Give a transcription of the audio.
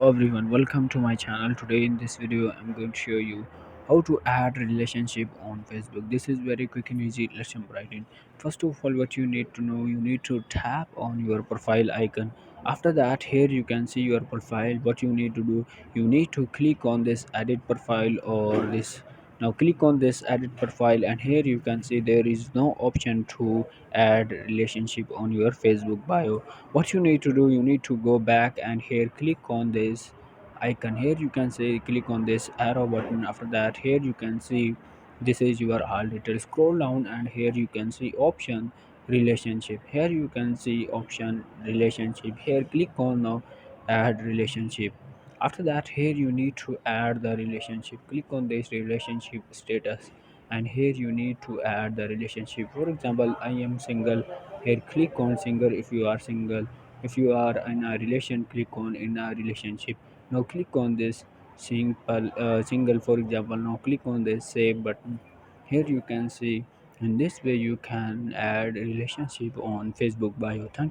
Everyone, welcome to my channel. Today in this video I'm going to show you how to add relationship on Facebook. This is very quick and easy. Let's jump right in. First of all, what you need to know, you need to tap on your profile icon. After that, here you can see your profile. What you need to do, you need to click on this edit profile or this. Now click on this edit profile, and here you can see there is no option to add relationship on your Facebook bio. What you need to do, you need to go back and here click on this icon. Here you can say click on this arrow button. After that, here you can see this is your all details. Scroll down and here you can see option relationship. Here you can see option relationship. Here click on now add relationship. After that, here you need to add the relationship. Click on this relationship status, and here you need to add the relationship. For example, I am single. Here click on single if you are single. If you are in a relation, click on in a relationship. Now click on this single, for example. Now click on this save button. Here you can see in this way you can add relationship on Facebook bio. Thanks.